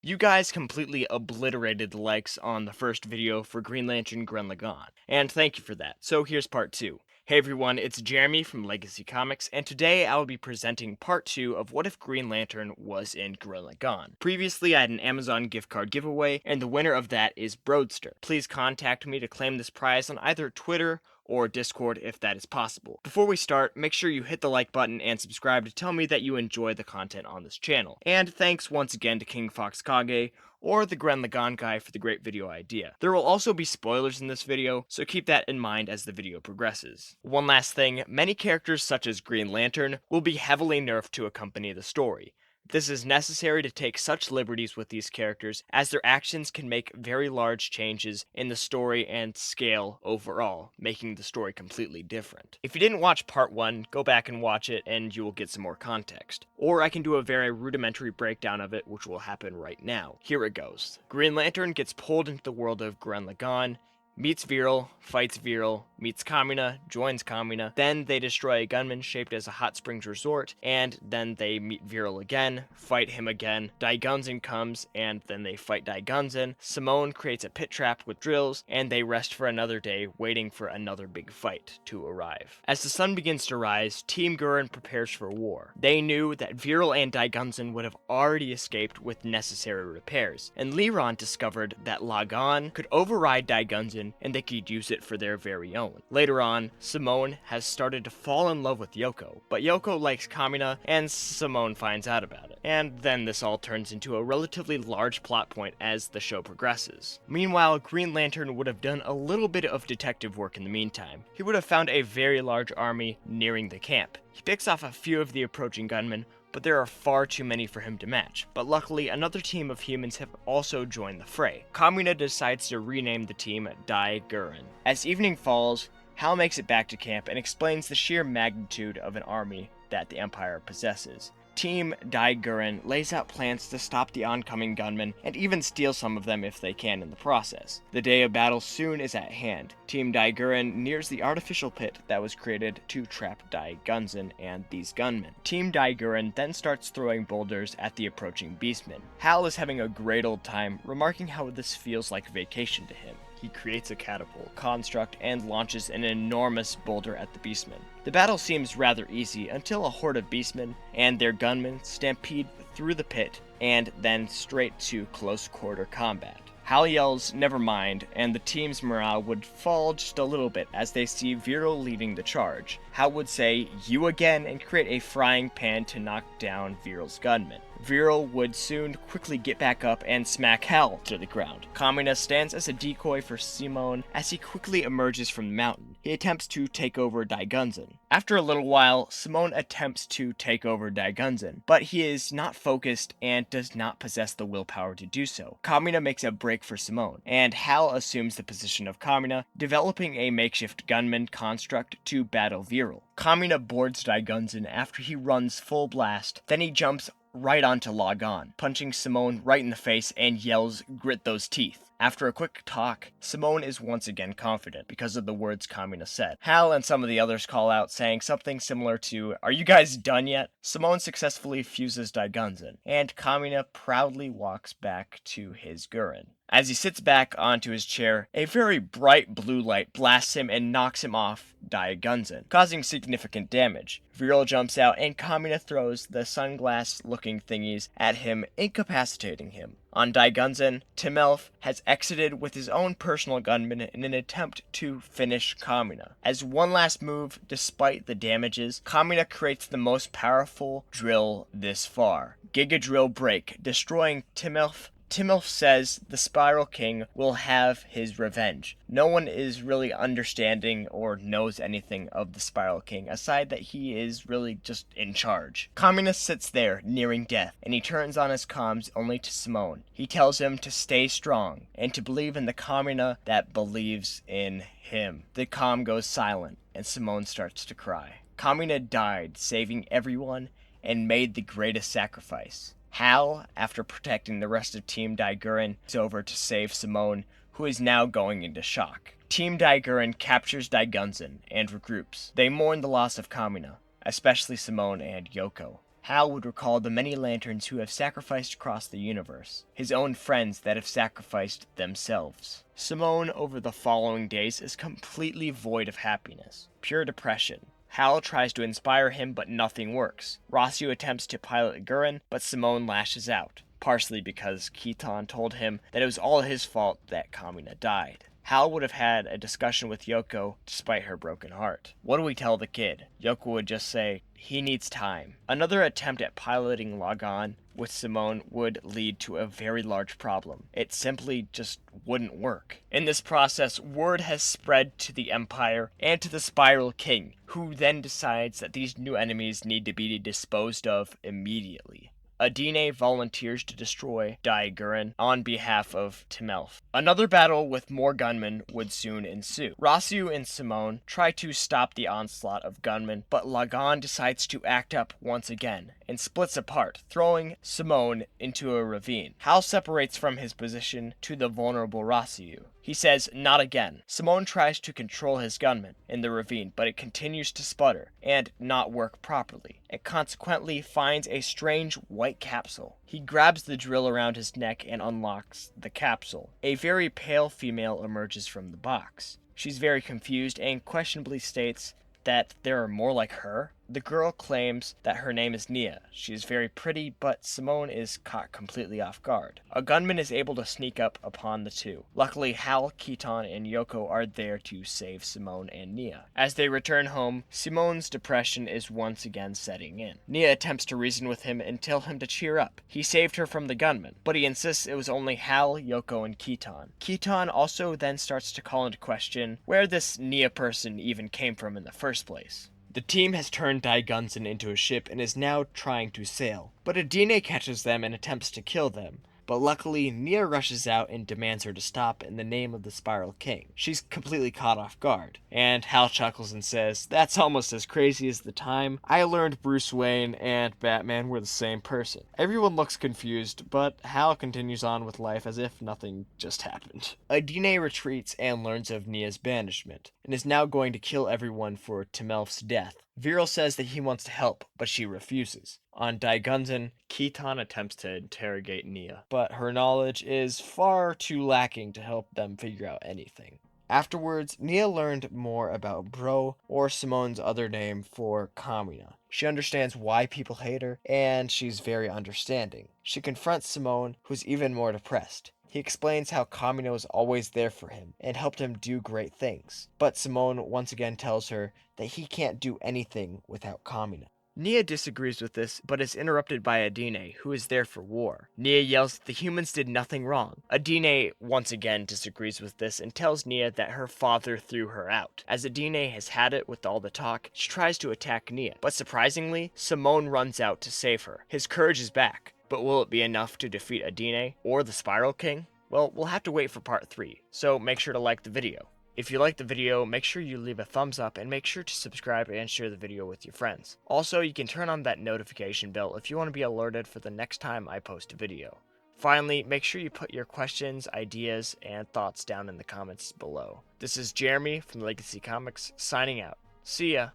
You guys completely obliterated the likes on the first video for Green Lantern Gurren Lagann, and thank you for that. So here's part 2. Hey everyone, it's Jeremy from Legacy Comics, and today I will be presenting part 2 of What If Green Lantern Was in Gurren Lagann. Previously I had an Amazon gift card giveaway, and the winner of that is Broadster. Please contact me to claim this prize on either Twitter or Discord if that is possible. Before we start, make sure you hit the like button and subscribe to tell me that you enjoy the content on this channel. And thanks once again to King Fox Kage or the Gurren Lagann guy for the great video idea. There will also be spoilers in this video, so keep that in mind as the video progresses. One last thing, many characters such as Green Lantern will be heavily nerfed to accompany the story. This is necessary to take such liberties with these characters, as their actions can make very large changes in the story and scale overall, making the story completely different. If you didn't watch part 1, go back and watch it and you will get some more context. Or I can do a very rudimentary breakdown of it, which will happen right now. Here it goes. Green Lantern gets pulled into the world of Gurren Lagann, meets Viral, fights Viral, meets Kamina, joins Kamina, then they destroy a gunman shaped as a hot springs resort, and then they meet Viral again, fight him again, Daigunzen comes, and then they fight Daigunzen, Simone creates a pit trap with drills, and they rest for another day, waiting for another big fight to arrive. As the sun begins to rise, Team Gurren prepares for war. They knew that Viral and Daigunzen would have already escaped with necessary repairs, and Liron discovered that Lagann could override Daigunzen and they could use it for their very own. Later on, Simone has started to fall in love with Yoko, but Yoko likes Kamina and Simone finds out about it. And then this all turns into a relatively large plot point as the show progresses. Meanwhile, Green Lantern would have done a little bit of detective work in the meantime. He would have found a very large army nearing the camp. He picks off a few of the approaching gunmen, but there are far too many for him to match. But luckily, another team of humans have also joined the fray. Kamina decides to rename the team Dai Gurren. As evening falls, Hal makes it back to camp and explains the sheer magnitude of an army that the Empire possesses. Team Dai Gurren lays out plans to stop the oncoming gunmen and even steal some of them if they can in the process. The day of battle soon is at hand. Team Dai Gurren nears the artificial pit that was created to trap Daigunzen and these gunmen. Team Dai Gurren then starts throwing boulders at the approaching beastmen. Hal is having a great old time, remarking how this feels like vacation to him. He creates a catapult construct and launches an enormous boulder at the beastmen. The battle seems rather easy until a horde of beastmen and their gunmen stampede through the pit and then straight to close quarter combat. Hal yells, "Never mind," and the team's morale would fall just a little bit as they see Viral leading the charge. Hal would say, "You again," and create a frying pan to knock down Viral's gunmen. Viral would soon quickly get back up and smack Hal to the ground. Kamina stands as a decoy for Simone as he quickly emerges from the mountain. He attempts to take over Daigunzen. After a little while, Simone attempts to take over Daigunzen, but he is not focused and does not possess the willpower to do so. Kamina makes a break for Simone, and Hal assumes the position of Kamina, developing a makeshift gunman construct to battle Viral. Kamina boards Daigunzen after he runs full blast, then he jumps right onto Lagann, punching Simone right in the face and yells, "Grit those teeth." After a quick talk, Simone is once again confident because of the words Kamina said. Hal and some of the others call out saying something similar to, "Are you guys done yet?" Simone successfully fuses Daigunzen, and Kamina proudly walks back to his Gurren. As he sits back onto his chair, a very bright blue light blasts him and knocks him off Daigunzen, causing significant damage. Viral jumps out and Kamina throws the sunglass-looking thingies at him, incapacitating him. On Daigunzen, Timelf has exited with his own personal gunman in an attempt to finish Kamina. As one last move, despite the damages, Kamina creates the most powerful drill this far, Giga Drill Break, destroying Timelf. Timelf says the Spiral King will have his revenge. No one is really understanding or knows anything of the Spiral King, aside that he is really just in charge. Kamina sits there, nearing death, and he turns on his comms only to Simone. He tells him to stay strong, and to believe in the Kamina that believes in him. The comm goes silent, and Simone starts to cry. Kamina died, saving everyone, and made the greatest sacrifice. Hal, after protecting the rest of Team Dai Gurren, is over to save Simone, who is now going into shock. Team Dai Gurren captures Daigunzen and regroups. They mourn the loss of Kamina, especially Simone and Yoko. Hal would recall the many lanterns who have sacrificed across the universe, his own friends that have sacrificed themselves. Simone, over the following days, is completely void of happiness, pure depression. Hal tries to inspire him, but nothing works. Rossio attempts to pilot Gurren, but Simone lashes out, partially because Keaton told him that it was all his fault that Kamina died. Hal would have had a discussion with Yoko despite her broken heart. What do we tell the kid? Yoko would just say, he needs time. Another attempt at piloting Lagann with Simone would lead to a very large problem. It simply just wouldn't work. In this process, word has spread to the Empire and to the Spiral King, who then decides that these new enemies need to be disposed of immediately. Adine volunteers to destroy Gurren on behalf of Timelf. Another battle with more gunmen would soon ensue. Rossio and Simone try to stop the onslaught of gunmen, but Lagann decides to act up once again and splits apart, throwing Simone into a ravine. Hal separates from his position to the vulnerable Rossio. He says, not again. Simone tries to control his gunman in the ravine, but it continues to sputter and not work properly. It consequently finds a strange white capsule. He grabs the drill around his neck and unlocks the capsule. A very pale female emerges from the box. She's very confused and questionably states that there are more like her. The girl claims that her name is Nia. She is very pretty, but Simone is caught completely off guard. A gunman is able to sneak up upon the two. Luckily, Hal, Keaton, and Yoko are there to save Simone and Nia. As they return home, Simone's depression is once again setting in. Nia attempts to reason with him and tell him to cheer up. He saved her from the gunman, but he insists it was only Hal, Yoko, and Keaton. Keaton also then starts to call into question where this Nia person even came from in the first place. The team has turned Gunson into a ship and is now trying to sail, but Adine catches them and attempts to kill them. But luckily, Nia rushes out and demands her to stop in the name of the Spiral King. She's completely caught off guard, and Hal chuckles and says, that's almost as crazy as the time I learned Bruce Wayne and Batman were the same person. Everyone looks confused, but Hal continues on with life as if nothing just happened. Adine retreats and learns of Nia's banishment, and is now going to kill everyone for Timelf's death. Viral says that he wants to help, but she refuses. On Gunson, Keaton attempts to interrogate Nia, but her knowledge is far too lacking to help them figure out anything. Afterwards, Nia learned more about Bro, or Simone's other name for Kamina. She understands why people hate her, and she's very understanding. She confronts Simone, who's even more depressed. He explains how Kamina was always there for him and helped him do great things. But Simone once again tells her that he can't do anything without Kamina. Nia disagrees with this, but is interrupted by Adine, who is there for war. Nia yells that the humans did nothing wrong. Adine once again disagrees with this and tells Nia that her father threw her out. As Adine has had it with all the talk, she tries to attack Nia, but surprisingly, Simone runs out to save her. His courage is back, but will it be enough to defeat Adine or the Spiral King? Well, we'll have to wait for part 3, so make sure to like the video. If you like the video, make sure you leave a thumbs up and make sure to subscribe and share the video with your friends. Also, you can turn on that notification bell if you want to be alerted for the next time I post a video. Finally, make sure you put your questions, ideas, and thoughts down in the comments below. This is Jeremy from Legacy Comics, signing out. See ya!